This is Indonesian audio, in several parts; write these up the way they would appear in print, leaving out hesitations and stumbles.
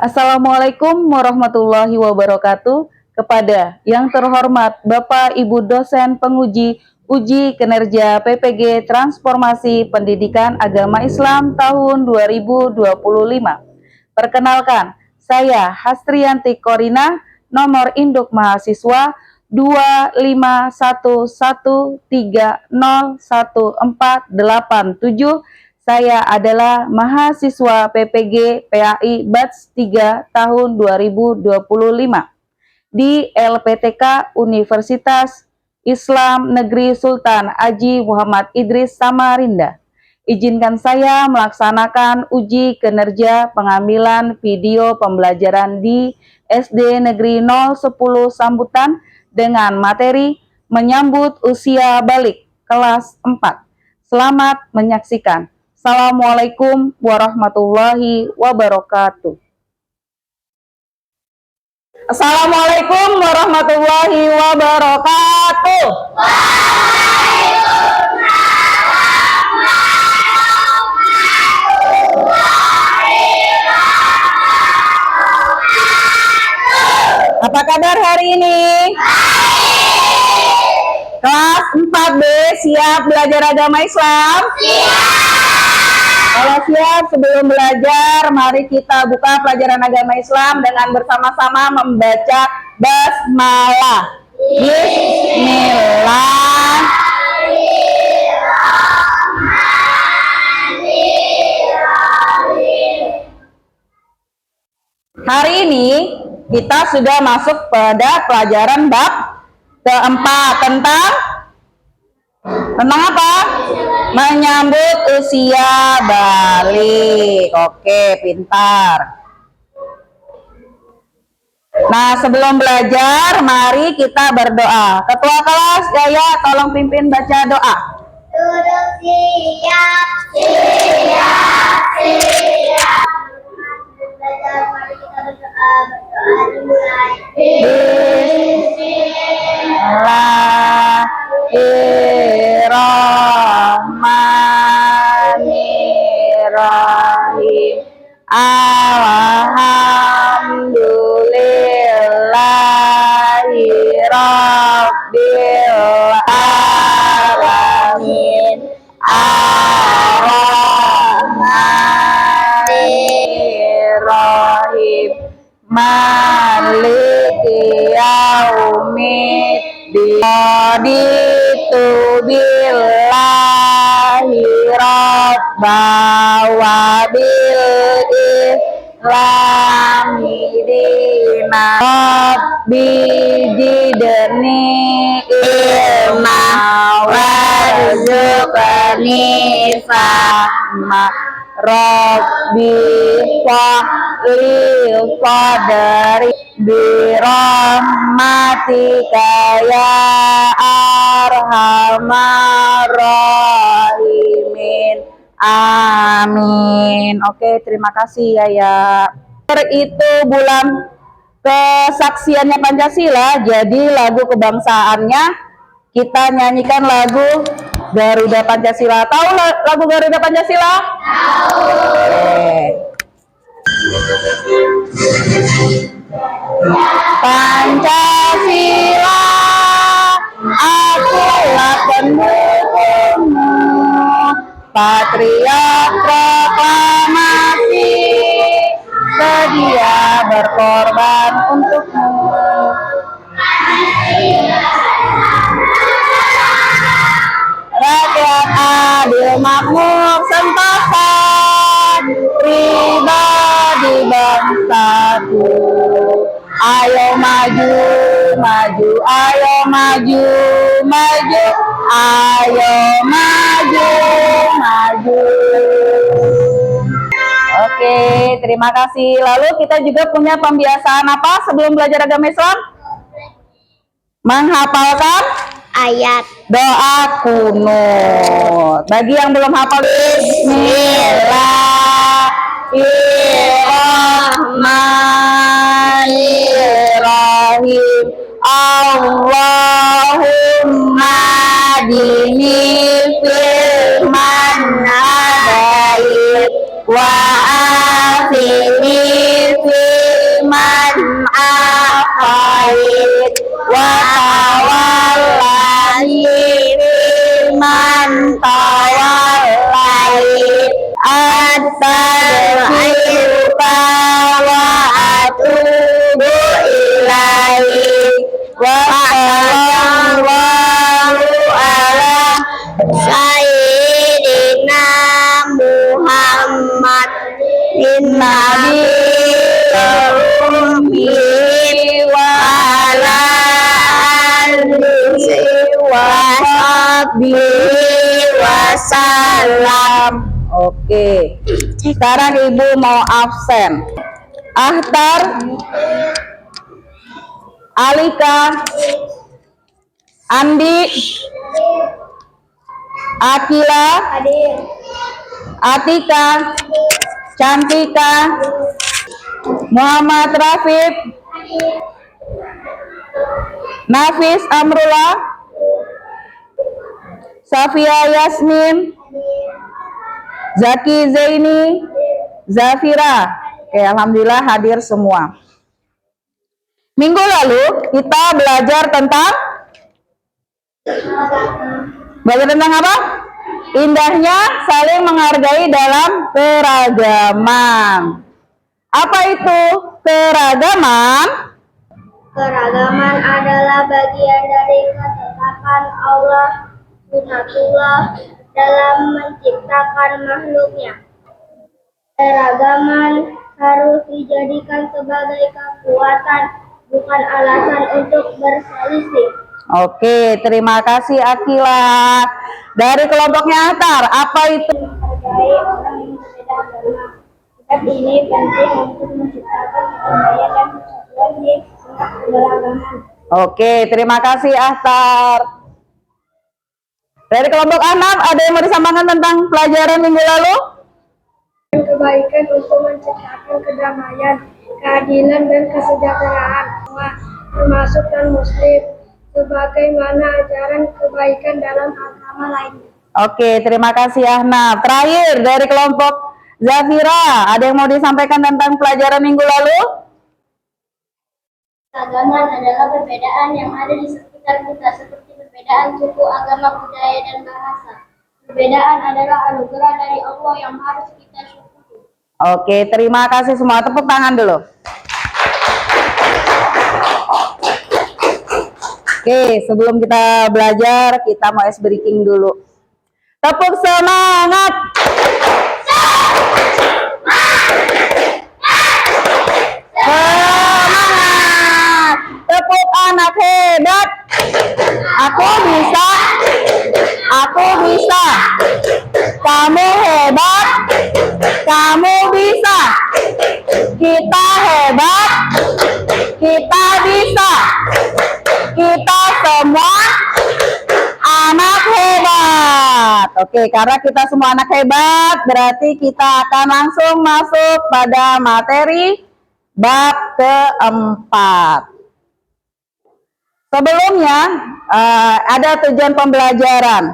Assalamualaikum warahmatullahi wabarakatuh. Kepada yang terhormat Bapak Ibu dosen penguji uji kinerja PPG Transformasi Pendidikan Agama Islam tahun 2025. Perkenalkan, saya Hastrianti Korina, nomor induk mahasiswa 25113011487. Saya adalah mahasiswa PPG PAI Batch 3 tahun 2025 di LPTK Universitas Islam Negeri Sultan Haji Muhammad Idris Samarinda. Izinkan saya melaksanakan uji kinerja pengambilan video pembelajaran di SD Negeri 010 Sambutan dengan materi menyambut usia balik kelas 4. Selamat menyaksikan. Assalamualaikum warahmatullahi wabarakatuh. Assalamualaikum warahmatullahi wabarakatuh. Apa kabar hari ini? Kelas 4B siap belajar agama Islam? Kalau siap, sebelum belajar, mari kita buka pelajaran agama Islam dengan bersama-sama membaca basmalah. Bismillah. Hari ini kita sudah masuk pada pelajaran bab keempat tentang apa? Menyambut usia balik. Oke, pintar. Nah, sebelum belajar, mari kita berdoa. Ketua kelas, Yaya, tolong pimpin baca doa. Duduk siap, siap, siap. Belajar, mari kita berdoa. Berdoa dimulai. Bismillahirrahmanirrahim. Alhamdulillahi rabbil alamin. Ar-Rahmanir-Rahim. Maliki yaumiddin. Raditu billahi rabba wa bil islami dina. Rabbi jidni ilma warzuqni fahma. Rabbi fa'li qadari birahmatika ya arhamar rahimin. Amin. Oke, terima kasih ya. Itu bulan kesaksiannya Pancasila, jadi lagu kebangsaannya kita nyanyikan lagu Garuda Pancasila. Tahu lagu Garuda Pancasila? Tahu. Pancasila, akulah pendukungmu, patriot proklamasi, sedia berkorban untukmu. Rakyat adil makmur sentosa, pribadi bangsaku. Ayo maju, maju, ayo maju, maju, ayo maju, maju. Oke, terima kasih. Lalu kita juga punya pembiasaan apa sebelum belajar agama Islam? Menghafalkan Ayat doa kunut. Bagi yang belum hafal, Bismillahirrahmanirrahim. Allahumma dini firman hadait wa afini sahbihi wasallam. Oke. Sekarang Ibu mau absen. Ahtar, Alika, Andi, Akila, Hadir. Atika, Cantika, Muhammad Rafif, Nafis Amrullah, Safia Yasmin, Zaki Zaini, Zafira. Oke, alhamdulillah hadir semua. Minggu lalu kita belajar tentang apa? Indahnya saling menghargai dalam keragaman. Apa itu keragaman? Keragaman adalah bagian dari ketetapan Allah Sunatullah dalam menciptakan makhluknya. Keragaman harus dijadikan sebagai kekuatan, bukan alasan untuk berselisih. Oke, terima kasih Akila. Dari kelompoknya Ahtar, apa itu? Menghargai orang yang berbeda agama. Kitab ini penting untuk menciptakan kedamaian dan persatuan di tengah keberagaman. Oke, terima kasih Ahtar. Dari kelompok 6, ada yang mau disampaikan tentang pelajaran minggu lalu? Kebaikan untuk menciptakan kedamaian, keadilan dan kesejahteraan semua, termasuk non-muslim, sebagaimana ajaran kebaikan dalam agama lainnya. Oke, terima kasih Ahna. Terakhir dari kelompok Zafira, ada yang mau disampaikan tentang pelajaran minggu lalu? Keragaman adalah perbedaan yang ada di sekitar kita, seperti perbedaan suku, agama, budaya, dan bahasa. Perbedaan adalah anugerah dari Allah yang harus kita syukuri. Oke, terima kasih semua. Tepuk tangan dulu. Oke, sebelum kita belajar, kita mau ice breaking dulu. Tepuk semangat. Semangat. Tepuk anak hebat. Aku bisa. Aku bisa. Kamu hebat. Kamu bisa. Kita hebat. Kita bisa. Kita semua anak hebat. Oke, karena kita semua anak hebat, berarti kita akan langsung masuk pada materi bab keempat. Sebelumnya, ada tujuan pembelajaran.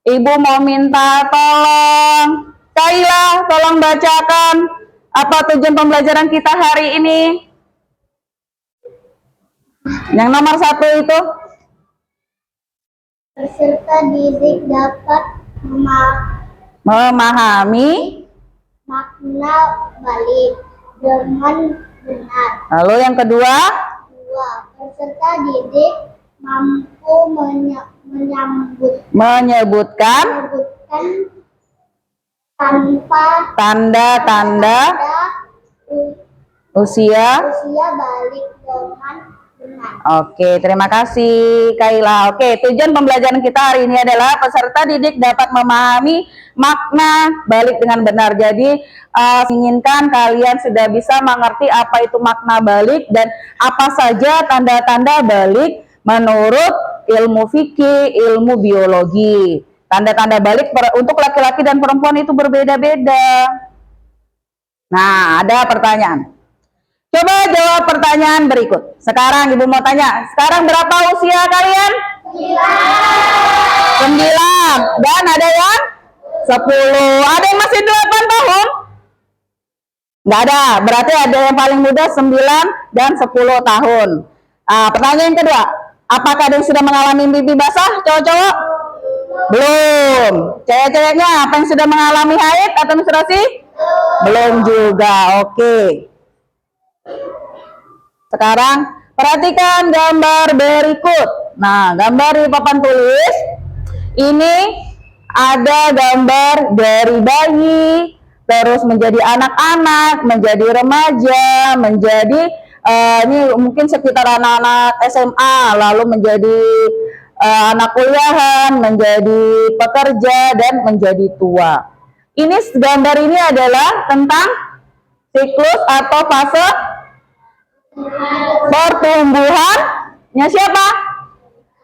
Ibu mau minta tolong, Kaila, tolong bacakan apa tujuan pembelajaran kita hari ini. Yang nomor 1 itu? Peserta didik dapat Memahami. makna balik dengan benar. Lalu yang kedua? 2. Peserta didik mampu Menyebutkan tanpa tanda-tanda usia. balik dengan benar. Oke, terima kasih Kaila. Oke, tujuan pembelajaran kita hari ini adalah peserta didik dapat memahami makna balik dengan benar. Jadi, inginkan kalian sudah bisa mengerti apa itu makna balik dan apa saja tanda-tanda balik menurut ilmu fikih, ilmu biologi. Tanda-tanda balik untuk laki-laki dan perempuan itu berbeda-beda. Nah, ada pertanyaan. Coba jawab pertanyaan berikut. Sekarang Ibu mau tanya, sekarang berapa usia kalian? 9. Dan ada yang 10. Ada yang masih 8 tahun? Nggak ada. Berarti ada yang paling muda 9 dan 10 tahun. Pertanyaan kedua, apakah ada yang sudah mengalami mimpi basah, cowok-cowok? Belum. Cewek-ceweknya apa yang sudah mengalami haid atau menstruasi? Belum juga. Oke. Sekarang perhatikan gambar berikut. Nah, gambar di papan tulis ini ada gambar dari bayi, terus menjadi anak-anak, menjadi remaja, menjadi ini mungkin sekitar anak-anak SMA, lalu menjadi anak kuliahan, menjadi pekerja, dan menjadi tua. Ini gambar ini adalah tentang siklus atau fase pertumbuhannya siapa?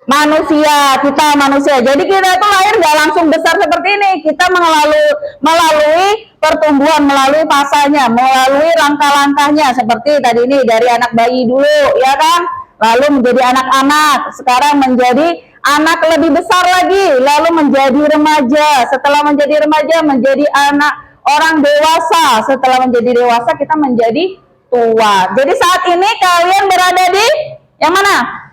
Manusia, kita manusia. Jadi kita itu lahir nggak langsung besar seperti ini. Kita melalui pertumbuhan, melalui fasanya, melalui langkah-langkahnya. Seperti tadi ini dari anak bayi dulu, ya kan? Lalu menjadi anak-anak, sekarang menjadi anak lebih besar lagi, lalu menjadi remaja. Setelah menjadi remaja, menjadi anak orang dewasa. Setelah menjadi dewasa, kita menjadi tua. Jadi saat ini kalian berada di yang mana?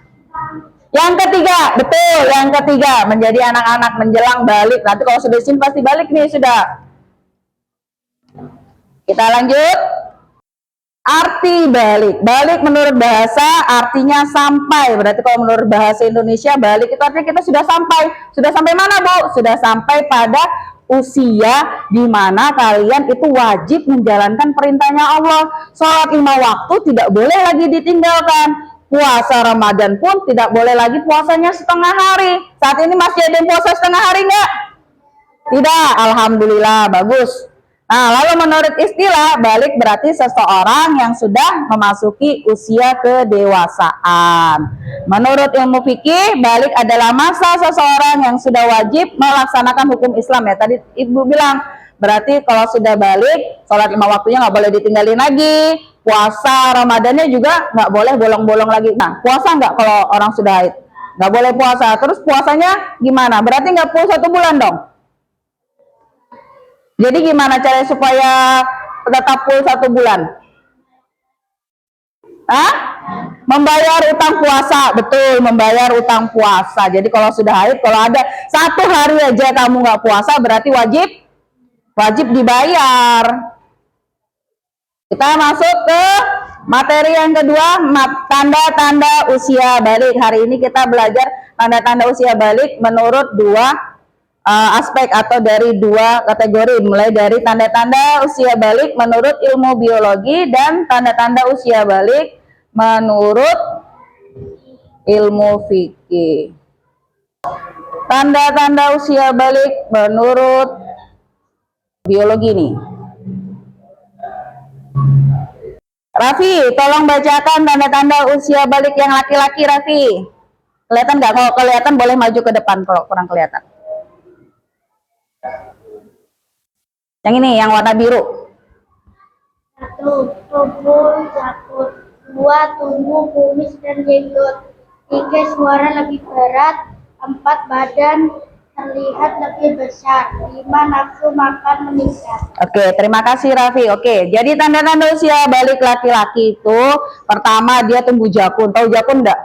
Yang ketiga, betul, yang ketiga menjadi anak-anak menjelang balik. Nanti kalau sudah sini pasti balik nih sudah. Kita lanjut. Arti balik. Balik menurut bahasa artinya sampai. Berarti kalau menurut bahasa Indonesia balik itu artinya kita sudah sampai. Sudah sampai mana, Bu? Sudah sampai pada usia di mana kalian itu wajib menjalankan perintahnya Allah. Sholat 5 waktu tidak boleh lagi ditinggalkan. Puasa Ramadan pun tidak boleh lagi puasanya setengah hari. Saat ini masih ada yang puasa setengah hari nggak? Tidak, alhamdulillah, bagus. Nah, lalu menurut istilah, balik berarti seseorang yang sudah memasuki usia kedewasaan. Menurut ilmu fikih, balik adalah masa seseorang yang sudah wajib melaksanakan hukum Islam ya. Tadi Ibu bilang, berarti kalau sudah balik, sholat 5 waktunya nggak boleh ditinggalin lagi. Puasa Ramadannya juga nggak boleh bolong-bolong lagi. Nah, puasa nggak kalau orang sudah haid? Nggak boleh puasa. Terus puasanya gimana? Berarti nggak full 1 bulan dong? Jadi gimana caranya supaya tetap full 1 bulan? Hah? Membayar utang puasa. Betul, membayar utang puasa. Jadi kalau sudah haid, kalau ada 1 hari aja kamu nggak puasa, berarti wajib dibayar. Kita masuk ke materi yang kedua, tanda-tanda usia balik. Hari ini kita belajar tanda-tanda usia balik menurut 2 aspek atau dari 2 kategori. Mulai dari tanda-tanda usia balik menurut ilmu biologi dan tanda-tanda usia balik menurut ilmu fikih. Tanda-tanda usia balik menurut biologi nih. Raffi, tolong bacakan tanda-tanda usia balik yang laki-laki, Raffi. Kelihatan nggak? Kalau kelihatan boleh maju ke depan kalau kurang kelihatan. Yang ini, yang warna biru. 1. Tubuh jakun. 2. Tumbuh kumis dan jenggot. 3. Suara lebih berat. 4. Badan terlihat lebih besar. 5. Nafsu makan meningkat. Oke, terima kasih Raffi. Oke, jadi tanda-tanda usia balik laki-laki itu pertama dia tumbuh jakun. Tahu jakun enggak?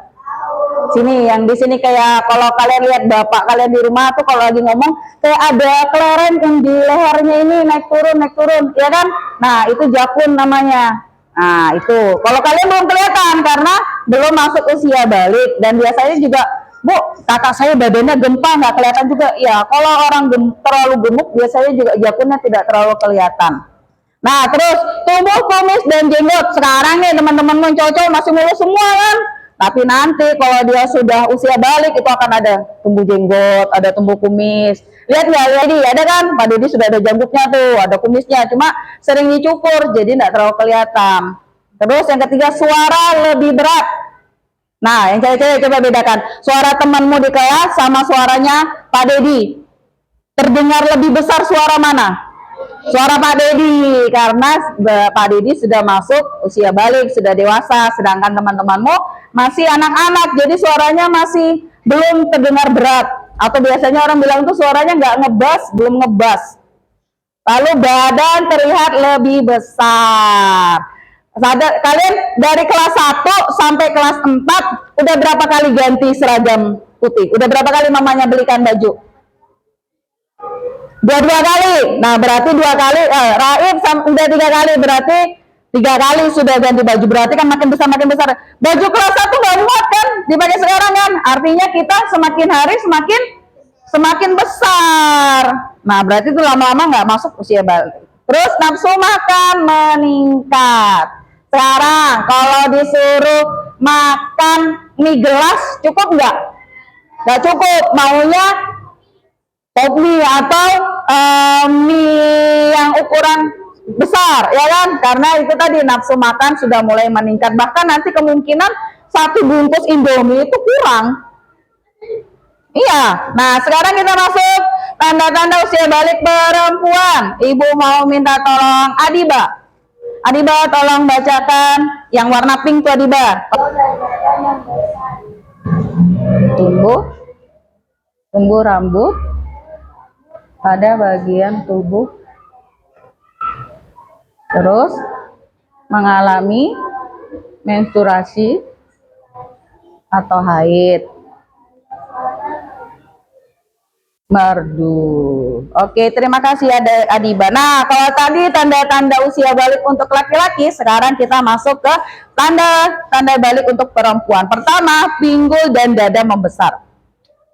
Sini, yang di sini kayak kalau kalian lihat bapak kalian di rumah tuh kalau lagi ngomong kayak ada kelereng yang di lehernya ini naik turun, ya kan? Nah, itu jakun namanya. Nah, itu. Kalau kalian belum kelihatan karena belum masuk usia balik dan biasanya juga Bu, kakak saya badannya gempal nggak kelihatan juga. Ya, kalau orang terlalu gemuk biasanya juga jakunnya tidak terlalu kelihatan. Nah, terus tumbuh kumis dan jenggot. Sekarang nih teman-teman cowok-cowok masih mulus semua kan? Tapi nanti kalau dia sudah usia balik itu akan ada tumbuh jenggot, ada tumbuh kumis. Lihat nggak Dedi? Ada kan? Pak Dedi sudah ada janggutnya tuh, ada kumisnya. Cuma sering dicukur jadi nggak terlalu kelihatan. Terus yang ketiga suara lebih berat. Nah, yang cewek-cewek coba bedakan. Suara temanmu di kelas sama suaranya Pak Dedi. Terdengar lebih besar suara mana? Suara Pak Dedi. Karena Pak Dedi sudah masuk usia balik, sudah dewasa. Sedangkan teman-temanmu masih anak-anak. Jadi suaranya masih belum terdengar berat. Atau biasanya orang bilang tuh suaranya nggak ngebas, belum ngebas. Lalu badan terlihat lebih besar. Kalian dari kelas 1 sampai kelas 4 udah berapa kali ganti seragam putih? Udah berapa kali mamanya belikan baju? Dua kali. Nah, berarti 2 kali. Raib udah 3 kali, berarti 3 kali sudah ganti baju. Berarti kan makin besar makin besar. Baju kelas 1 nggak muat kan? Dipakai sekarang kan? Artinya kita semakin hari semakin besar. Nah, berarti itu lama-lama nggak masuk usia balik. Terus nafsu makan meningkat. Sekarang kalau disuruh makan mie gelas cukup nggak? Nggak cukup, maunya pop mie atau mie yang ukuran besar, ya kan? Karena itu tadi nafsu makan sudah mulai meningkat. Bahkan nanti kemungkinan satu bungkus Indomie itu kurang. Iya. Nah, sekarang kita masuk tanda-tanda usia balik perempuan. Ibu mau minta tolong Adiba. Adiba tolong bacakan yang warna pink tuh Adiba. Tumbuh rambut pada bagian tubuh, terus mengalami menstruasi atau haid, merdu. Oke, terima kasih Adiba. Nah, kalau tadi tanda-tanda usia balik untuk laki-laki, sekarang kita masuk ke tanda-tanda balik untuk perempuan. Pertama, pinggul dan dada membesar.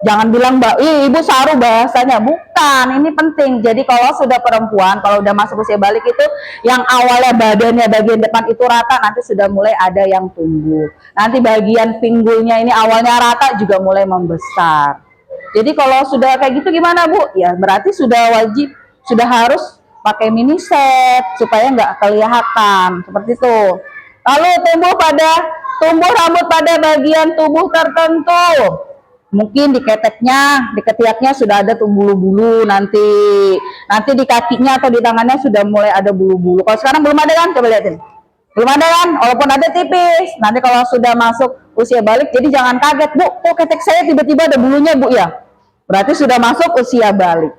Jangan bilang mbak, ibu saru bahasanya, bukan, ini penting. Jadi kalau sudah perempuan, kalau udah masuk usia balik itu, yang awalnya badannya bagian depan itu rata, nanti sudah mulai ada yang tumbuh. Nanti bagian pinggulnya ini awalnya rata juga mulai membesar. Jadi kalau sudah kayak gitu gimana Bu? Ya berarti sudah wajib, sudah harus pakai mini set supaya nggak kelihatan seperti itu. Lalu tumbuh rambut pada bagian tubuh tertentu. Mungkin di keteknya, di ketiaknya sudah ada tuh bulu-bulu, nanti di kakinya atau di tangannya sudah mulai ada bulu-bulu. Kalau sekarang belum ada kan? Coba lihatin. Belum ada kan? Walaupun ada tipis. Nanti kalau sudah masuk usia balik, jadi jangan kaget, Bu, kok ketek saya tiba-tiba ada bulunya, Bu ya? Berarti sudah masuk usia balik.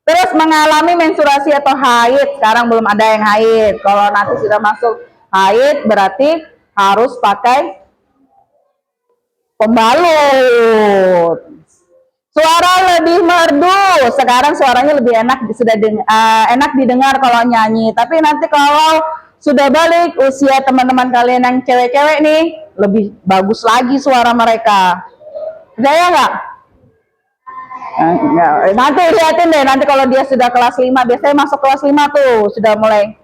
Terus mengalami menstruasi atau haid. Sekarang belum ada yang haid. Kalau nanti sudah masuk haid, berarti harus pakai pembalut. Suara lebih merdu. Sekarang suaranya lebih enak, sudah enak didengar kalau nyanyi. Tapi nanti kalau sudah balik usia teman-teman kalian yang cewek-cewek nih, lebih bagus lagi suara mereka. Percaya nggak? Nanti lihatin deh, nanti kalau dia sudah kelas 5, biasanya masuk kelas 5 tuh sudah mulai.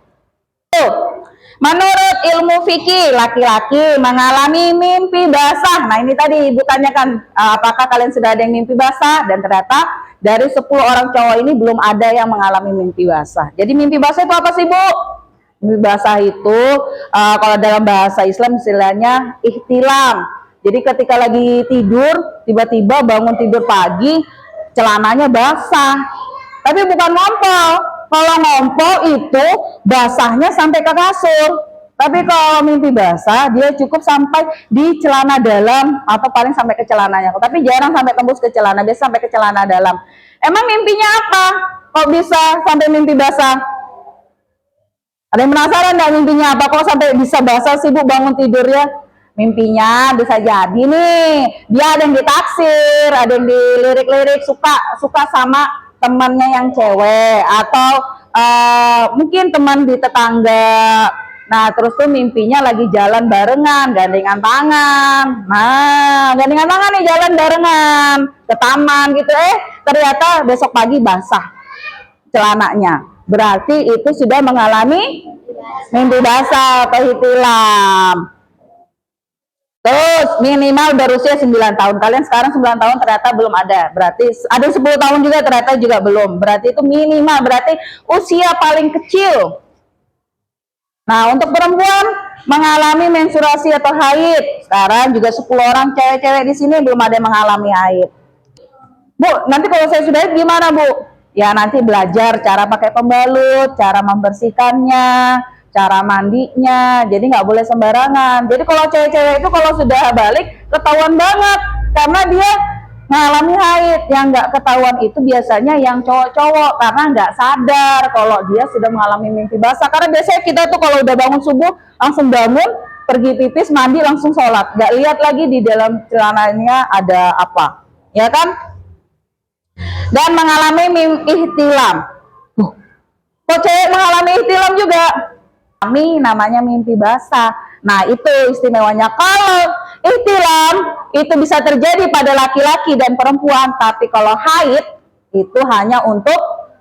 Tuh. Menurut ilmu fikih, laki-laki mengalami mimpi basah. Nah, ini tadi Ibu tanyakan, apakah kalian sudah ada yang mimpi basah? Dan ternyata dari 10 orang cowok ini belum ada yang mengalami mimpi basah. Jadi mimpi basah itu apa sih, Bu? Mimpi basah itu, kalau dalam bahasa Islam istilahnya ihtilam. Jadi ketika lagi tidur, tiba-tiba bangun tidur pagi, celananya basah. Tapi bukan ngompol. Kalau ngompol itu basahnya sampai ke kasur. Tapi kalau mimpi basah, dia cukup sampai di celana dalam atau paling sampai ke celananya. Tapi jarang sampai tembus ke celana, biasa sampai ke celana dalam. Emang mimpinya apa? Kok bisa sampai mimpi basah? Ada yang penasaran nggak mimpinya apa? Kok sampai bisa basah sih Bu bangun tidurnya? Mimpinya bisa jadi nih, dia ada yang ditaksir, ada yang dilirik-lirik, suka sama temannya yang cewek atau mungkin teman di tetangga. Nah, terus tuh mimpinya lagi jalan barengan, gandengan tangan. Nah, gandengan tangan nih jalan barengan ke taman gitu. Ternyata besok pagi basah celananya. Berarti itu sudah mengalami mimpi basah atau ihtilam. Terus minimal berusia 9 tahun. Kalian sekarang 9 tahun ternyata belum ada. Berarti ada 10 tahun juga ternyata juga belum. Berarti itu minimal, berarti usia paling kecil. Nah, untuk perempuan mengalami menstruasi atau haid. Sekarang juga 10 orang cewek-cewek di sini belum ada yang mengalami haid. Bu, nanti kalau saya sudah haid gimana, Bu? Ya nanti belajar cara pakai pembalut, cara membersihkannya, cara mandinya, jadi nggak boleh sembarangan. Jadi kalau cewek-cewek itu kalau sudah balik ketahuan banget karena dia mengalami haid. Yang nggak ketahuan itu biasanya yang cowok-cowok karena nggak sadar kalau dia sudah mengalami mimpi basah. Karena biasanya kita tuh kalau udah bangun subuh langsung bangun, pergi pipis, mandi, langsung sholat, nggak lihat lagi di dalam celananya ada apa, ya kan? Dan mengalami mimpi ihtilam. Kok cewek mengalami ihtilam juga? Kami namanya mimpi basah. Nah, itu istimewanya. Kalau ihtilam itu bisa terjadi pada laki-laki dan perempuan, tapi kalau haid itu hanya untuk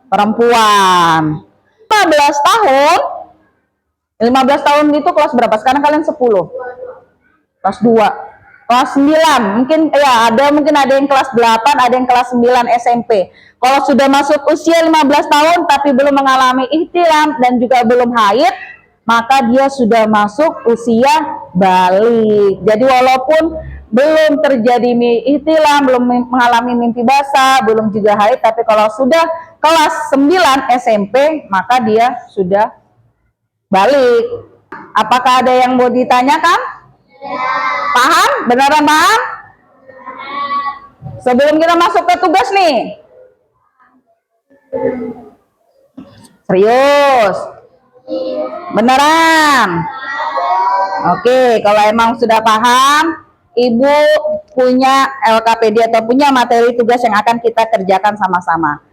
perempuan. 15 tahun 15 tahun itu kelas berapa? Sekarang kalian 10. Kelas 2. Kelas 9, mungkin ya mungkin ada yang kelas 8, ada yang kelas 9 SMP. Kalau sudah masuk usia 15 tahun tapi belum mengalami ihtilam dan juga belum haid, maka dia sudah masuk usia balik. Jadi walaupun belum terjadi ihtilam, belum mengalami mimpi basah, belum juga haid, tapi kalau sudah kelas 9 SMP, maka dia sudah balik. Apakah ada yang mau ditanyakan? Paham? Beneran paham? Sebelum kita masuk ke tugas nih. Serius? Beneran? Oke, kalau emang sudah paham, Ibu punya LKPD atau punya materi tugas yang akan kita kerjakan sama-sama.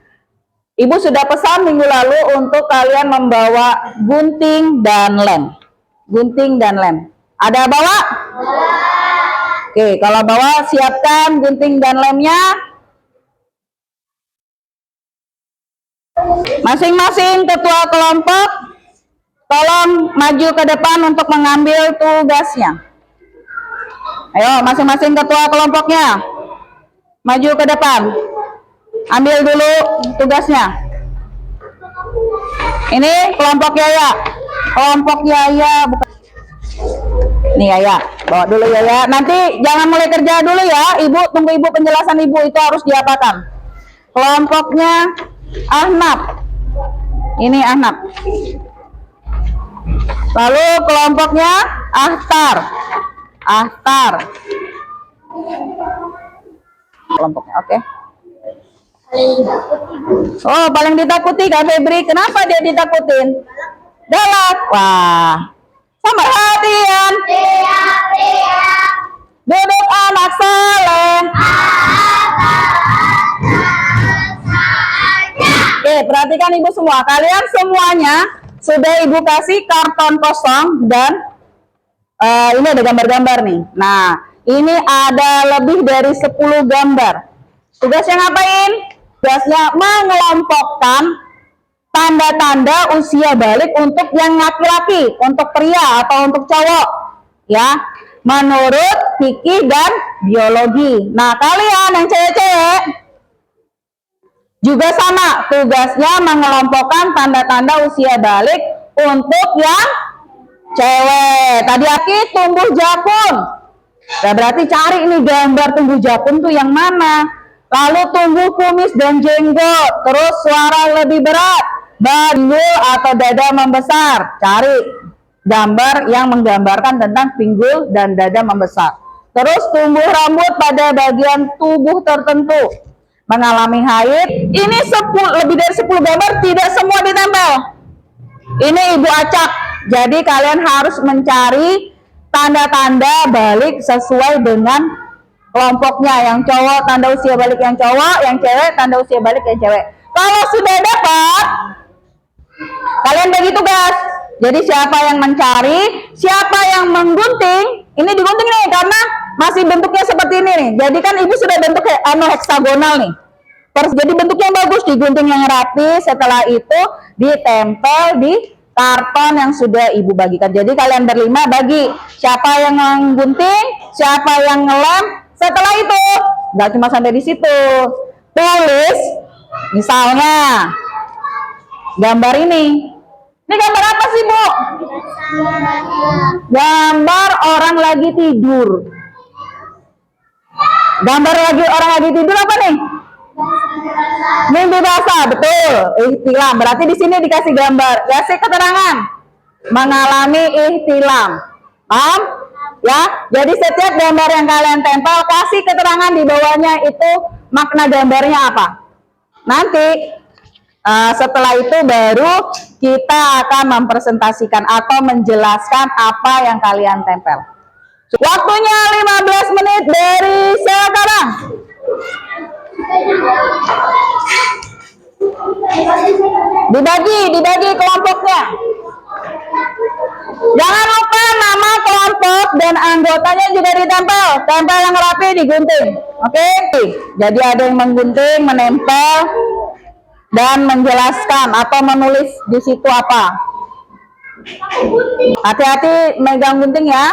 Ibu sudah pesan minggu lalu untuk kalian membawa gunting dan lem. Gunting dan lem. Ada bawa? Oke, kalau bawa siapkan gunting dan lemnya. Masing-masing ketua kelompok tolong maju ke depan untuk mengambil tugasnya. Ayo, masing-masing ketua kelompoknya maju ke depan. Ambil dulu tugasnya. Ini kelompok Yaya. Kelompok Yaya bukan. Nih Yaya, bawa dulu Yaya. Nanti jangan mulai kerja dulu ya. Ibu tunggu ibu penjelasan ibu itu harus diapakan. Kelompoknya Ahnaf. Ini Ahnaf. Lalu kelompoknya Ahtar. Ahtar. Kelompoknya oke. Oh, paling ditakuti Kak Febri. Kenapa dia ditakutin? Galak. Wah. Sama perhatian. Duduk anak soleh. Oke, perhatikan ibu semua. Kalian semuanya sudah ibu kasih karton kosong dan ini ada gambar-gambar nih. Nah, ini ada lebih dari 10 gambar. Tugasnya ngapain? Tugasnya mengelompokkan tanda-tanda usia balik untuk yang laki-laki, untuk pria atau untuk cowok, ya, menurut fikih dan biologi. Nah, kalian yang cewek-cewek juga sama, tugasnya mengelompokkan tanda-tanda usia balik untuk yang cewek. Tadi aki tumbuh jakun. Nah, berarti cari ini gambar tumbuh jakun tuh yang mana. Lalu tumbuh kumis dan jenggot. Terus suara lebih berat. Pinggul atau dada membesar. Cari gambar yang menggambarkan tentang pinggul dan dada membesar. Terus tumbuh rambut pada bagian tubuh tertentu. Mengalami haid. Ini lebih dari 10 gambar, tidak semua ditempel. Ini ibu acak. Jadi kalian harus mencari tanda-tanda balik sesuai dengan kelompoknya. Yang cowok tanda usia balik yang cowok, yang cewek tanda usia balik yang cewek. Kalau sudah dapat, kalian bagi tugas. Jadi siapa yang mencari, siapa yang menggunting. Ini digunting nih karena masih bentuknya seperti ini nih. Jadi kan ibu sudah bentuk heksagonal nih. Terus jadi bentuknya bagus, digunting yang rapi. Setelah itu ditempel di karton yang sudah ibu bagikan. Jadi kalian berlima bagi. Siapa yang menggunting, siapa yang ngelem. Setelah itu, nggak cuma sampai di situ. Tulis, misalnya gambar ini. Ini gambar apa sih, Bu? Gambar orang lagi tidur. Gambar orang lagi tidur apa nih? Mimpi basah, betul. Ihtilam. Berarti di sini dikasih gambar, kasih keterangan mengalami ihtilam. Paham? Ya. Jadi setiap gambar yang kalian tempel, kasih keterangan di bawahnya itu makna gambarnya apa. Nanti setelah itu baru kita akan mempresentasikan atau menjelaskan apa yang kalian tempel. Waktunya 15 menit dari sekarang. Dibagi kelompoknya. Jangan lupa nama kelompok dan anggotanya juga ditempel. Tempel yang rapi digunting. Oke? Jadi ada yang menggunting, menempel, dan menjelaskan atau menulis di situ apa. Hati-hati megang gunting ya.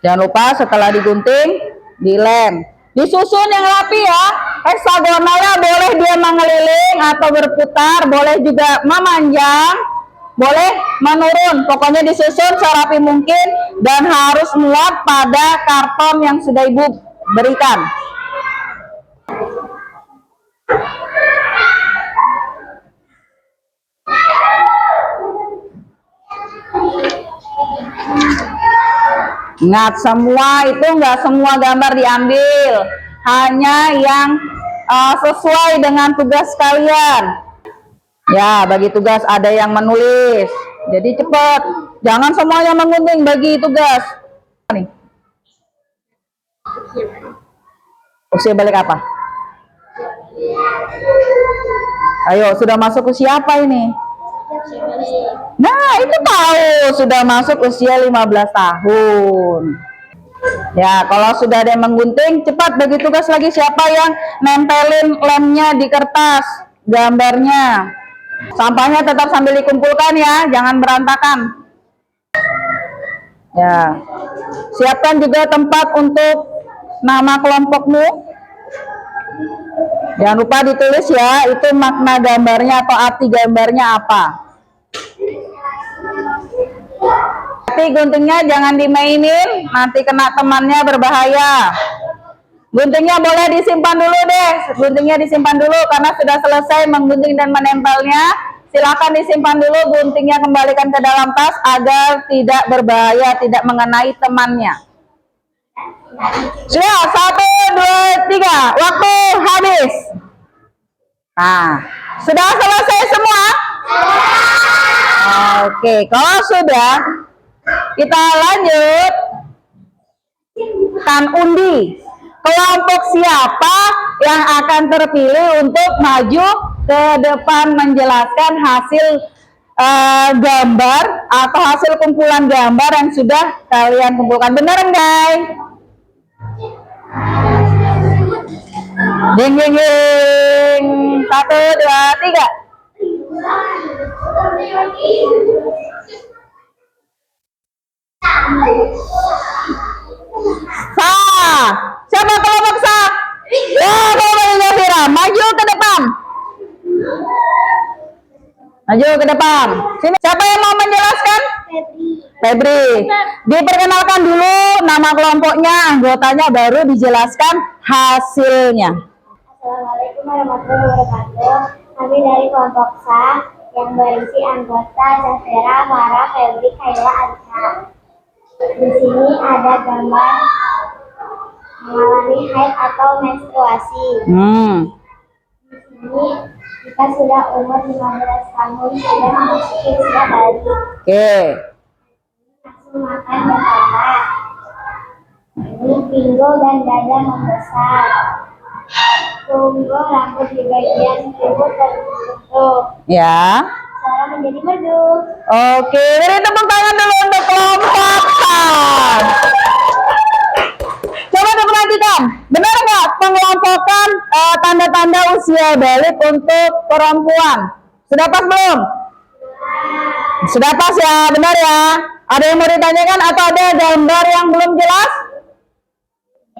Jangan lupa setelah digunting, dilem. Disusun yang rapi ya. Heksagonalnya boleh dia mengeliling atau berputar, boleh juga memanjang, boleh menurun. Pokoknya disusun serapi mungkin dan harus muat pada karton yang sudah Ibu berikan. Ingat, semua itu nggak semua gambar diambil, hanya yang sesuai dengan tugas kalian. Ya, bagi tugas ada yang menulis, jadi cepat. Jangan semuanya mengunting, bagi tugas. Nih. Usia balik apa? Ayo, sudah masuk usia apa ini? Nah, itu tahu sudah masuk usia 15 tahun. Ya, kalau sudah ada yang menggunting, cepat bagi tugas lagi. Siapa yang nempelin lemnya di kertas, gambarnya. Sampahnya tetap sambil dikumpulkan ya, jangan berantakan. Ya, siapkan juga tempat untuk nama kelompokmu. Jangan lupa ditulis ya, itu makna gambarnya atau arti gambarnya apa. Tapi guntingnya jangan dimainin, nanti kena temannya berbahaya. Guntingnya boleh disimpan dulu deh, guntingnya disimpan dulu karena sudah selesai menggunting dan menempelnya. Silakan disimpan dulu, guntingnya kembalikan ke dalam tas agar tidak berbahaya, tidak mengenai temannya. Sudah, 1, 2, 3, waktu habis. Nah, sudah selesai semua? Oke, kalau sudah, kita lanjut kan undi. Kelompok siapa yang akan terpilih untuk maju ke depan menjelaskan hasil gambar atau hasil kumpulan gambar yang sudah kalian kumpulkan. Benar guys? Jeng jeng jeng. 1, 2, 3. Sah. Siapa kelompok sah? Ya, kelompok Zafira. Maju ke depan. Maju ke depan. Sini. Siapa yang mau menjelaskan? Febri. Diperkenalkan dulu nama kelompoknya, anggotanya, baru dijelaskan hasilnya. Assalamualaikum warahmatullahi wabarakatuh. Kami dari kelompok SA yang berisi anggota Zafira, Farah, Febri, Kayla, Alisa. Di sini ada gambar mengalami haid atau menstruasi. Di sini kita sudah umur 15 tahun, sudah memasuki usia balik. Oke. Langsung makan bertambah. Ini pinggul dan dada membesar. Punggung rambut di bagian tubuh terbentuk. Ya. Suara menjadi merdu. Oke, beri tepuk tangan dulu untuk kelompok A. Coba diperhatikan, benar nggak pengelompokan tanda-tanda usia balik untuk perempuan? Sudah pas belum? Sudah pas ya, benar ya. Ada yang mau ditanyakan atau ada gambar yang belum jelas?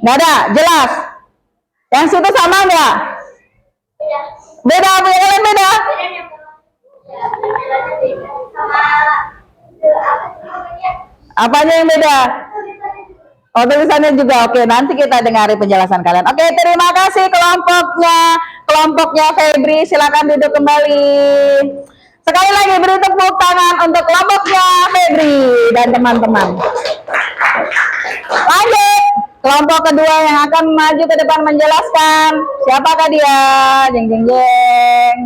Nggak ada, jelas. Yang situ sama nggak? Beda, punya kalian beda? Apanya yang beda? Oh, tulisannya juga. Oke, nanti kita dengar penjelasan kalian. Oke, terima kasih kelompoknya Febri. Silakan duduk kembali. Sekali lagi beri tepuk tangan untuk kelompoknya Febri dan teman-teman. Lanjut, kelompok kedua yang akan maju ke depan menjelaskan. Siapakah dia? Jeng jeng jeng.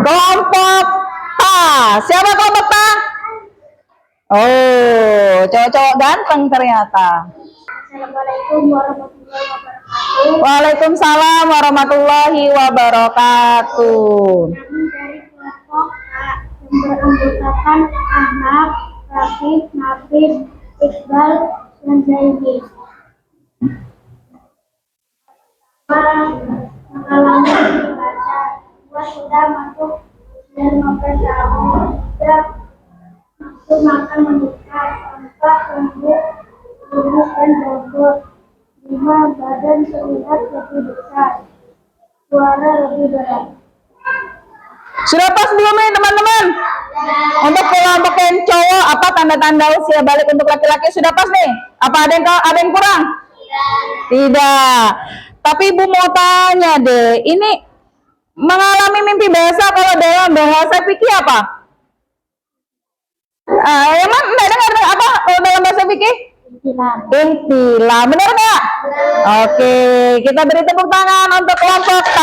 Kelompok A. Siapa kelompok A? Oh, cowok-cowok ganteng ternyata. Assalamualaikum warahmatullahi wabarakatuh. Waalaikumsalam warahmatullahi wabarakatuh. Kami dari kelompok A yang beranggotakan Ahmad, Rafif, Nafis, Iqbal, dan Zaidi. mengalami dibaca. Dua sudah masuk dan 15 tahun. Tiga nafsu makan meningkat. Empat tumbuh kurus dan janggut. Lima badan terlihat lebih besar. Suara lebih berat. Sudah pas belum nih teman-teman? Untuk kelompok yang cowok, apa tanda-tanda usia balik untuk laki-laki sudah pas nih? Apa ada yang kurang? Tidak. Tapi Ibu mau tanya deh, ini mengalami mimpi basah kalau dalam bahasa fikih apa? Emang enggak dengar apa kalau dalam bahasa fikih? Ihtilam. Benar nggak? Oke, kita beri tepuk tangan untuk kelompok T.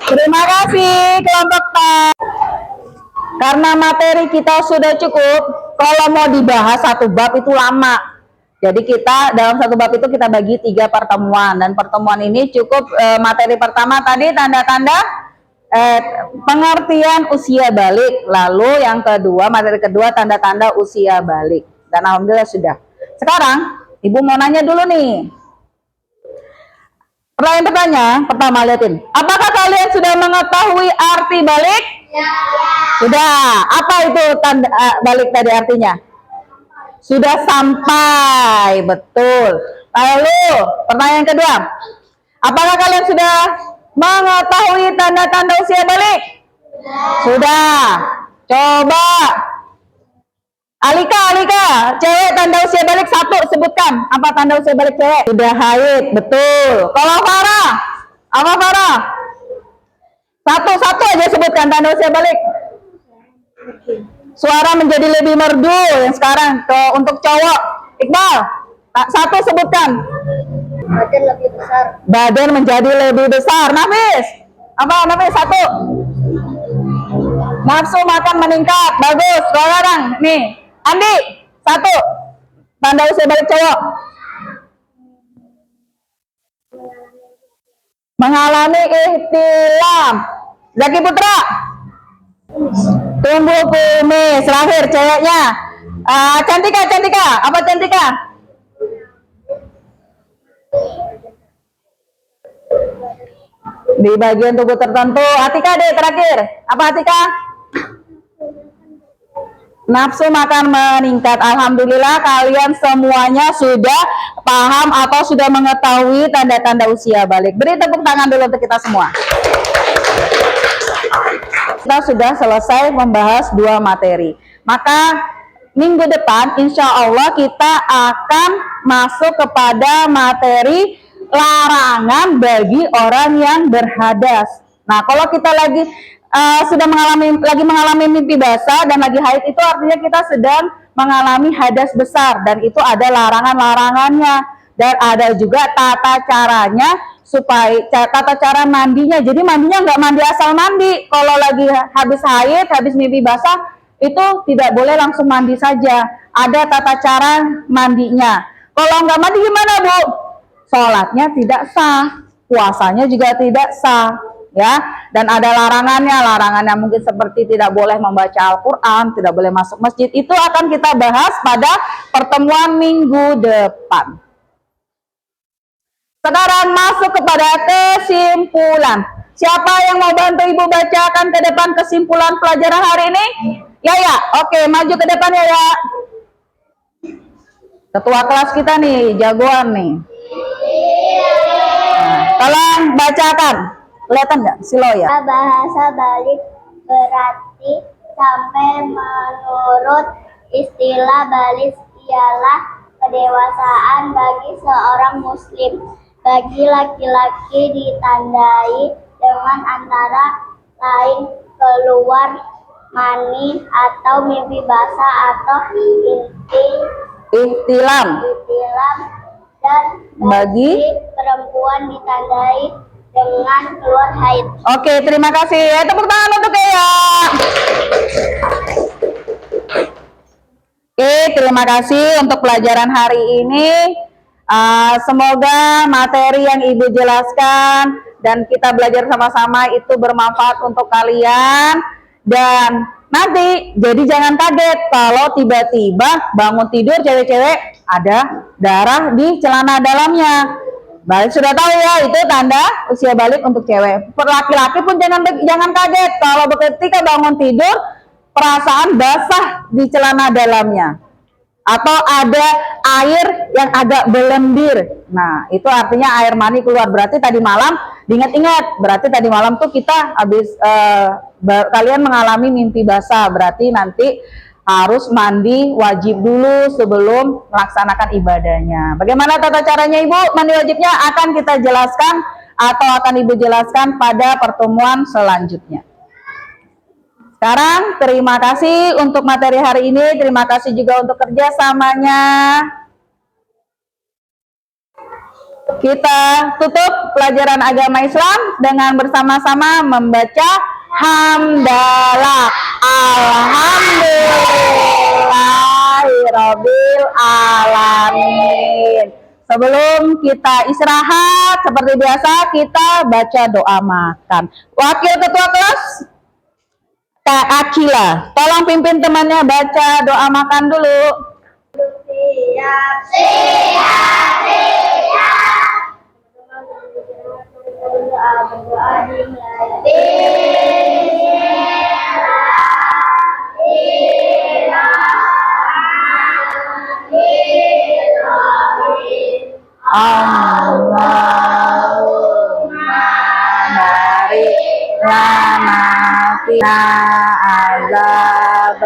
Terima kasih kelompok T. Karena materi kita sudah cukup, kalau mau dibahas satu bab itu lama. Jadi kita dalam satu bab itu kita bagi 3 pertemuan, dan pertemuan ini cukup materi pertama tadi tanda-tanda pengertian usia balik, lalu yang kedua materi kedua tanda-tanda usia balik, dan alhamdulillah sudah. Sekarang Ibu mau nanya dulu nih. Pertanyaan pertama, liatin. Apakah kalian sudah mengetahui arti balik? Ya. Sudah. Apa itu tanda balik tadi artinya? Sudah sampai, betul. Lalu pertanyaan kedua, apakah kalian sudah mengetahui tanda-tanda usia balik? Sudah. Coba Alika, cewek tanda usia balik 1 sebutkan. Apa tanda usia balik cewek? Sudah haid, betul. Kalau Farah, apa Farah? Satu aja sebutkan tanda usia balik. Suara menjadi lebih merdu yang sekarang. Untuk cowok, Iqbal, 1 sebutkan. Badan lebih besar. Badan menjadi lebih besar. Nafis, apa Nafis? 1. Nafsu makan meningkat. Bagus. Sekarang nih, Andi, 1. Tanda usia balik cowok. Mengalami ihtilam. Zaki Putra. Tumbuh kumis. Terakhir ceweknya. Cantika. Apa Cantika? Di bagian tubuh tertentu. Atika deh terakhir. Apa Atika? Nafsu makan meningkat. Alhamdulillah kalian semuanya sudah paham atau sudah mengetahui tanda-tanda usia balik. Beri tepuk tangan dulu untuk kita semua. Kita sudah selesai membahas 2 materi. Maka minggu depan insya Allah kita akan masuk kepada materi larangan bagi orang yang berhadas. Nah, kalau kita lagi sudah mengalami mimpi basah dan lagi haid, itu artinya kita sedang mengalami hadas besar, dan itu ada larangan-larangannya, dan ada juga tata caranya, supaya tata cara mandinya. Jadi mandinya nggak mandi asal mandi. Kalau lagi habis haid, habis mimpi basah, itu tidak boleh langsung mandi saja. Ada tata cara mandinya. Kalau nggak mandi gimana, Bu? Sholatnya tidak sah, puasanya juga tidak sah, ya. Dan ada larangannya mungkin seperti tidak boleh membaca Al-Quran, tidak boleh masuk masjid. Itu akan kita bahas pada pertemuan minggu depan. Sekarang masuk kepada kesimpulan. Siapa yang mau bantu Ibu bacakan ke depan kesimpulan pelajaran hari ini? Ya, oke, maju ke depan ya. Ketua kelas kita nih, jagoan nih. Nah, tolong bacakan. Kelihatan nggak silo ya? Bahasa balik berarti sampai menurut istilah balik ialah kedewasaan bagi seorang muslim. Bagi laki-laki ditandai dengan antara lain keluar mani atau mimpi basah atau ihtilam, dan bagi perempuan ditandai dengan keluar haid. Oke, terima kasih. Tepuk tangan untuk Ea. Oke, terima kasih untuk pelajaran hari ini. Semoga materi yang Ibu jelaskan dan kita belajar sama-sama itu bermanfaat untuk kalian. Dan nanti jadi jangan kaget kalau tiba-tiba bangun tidur cewek-cewek ada darah di celana dalamnya. Balik sudah tahu ya, itu tanda usia balik untuk cewek. Laki-laki pun jangan kaget kalau ketika bangun tidur perasaan basah di celana dalamnya atau ada air yang agak berlendir. Nah, itu artinya air mani keluar. Berarti tadi malam, diingat-ingat, berarti tadi malam tuh kita habis kalian mengalami mimpi basah. Berarti nanti harus mandi wajib dulu sebelum melaksanakan ibadahnya. Bagaimana tata caranya Ibu? Mandi wajibnya akan kita jelaskan atau akan Ibu jelaskan pada pertemuan selanjutnya. Sekarang terima kasih untuk materi hari ini, terima kasih juga untuk kerjasamanya. Kita tutup pelajaran agama Islam dengan bersama-sama membaca hamdalah alhamdulillahirabbil alamin. Sebelum kita istirahat seperti biasa kita baca doa makan. Wakil ketua kelas Kak Akila, tolong pimpin temannya baca doa makan dulu. Siap, siap, siap. Berdoa dimulai. Allahumma barik lana fina azabannar.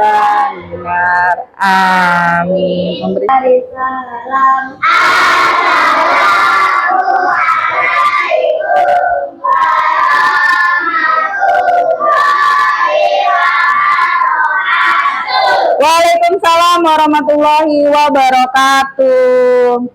Amin. Memberi salam. Waalaikumsalam warahmatullahi wabarakatuh.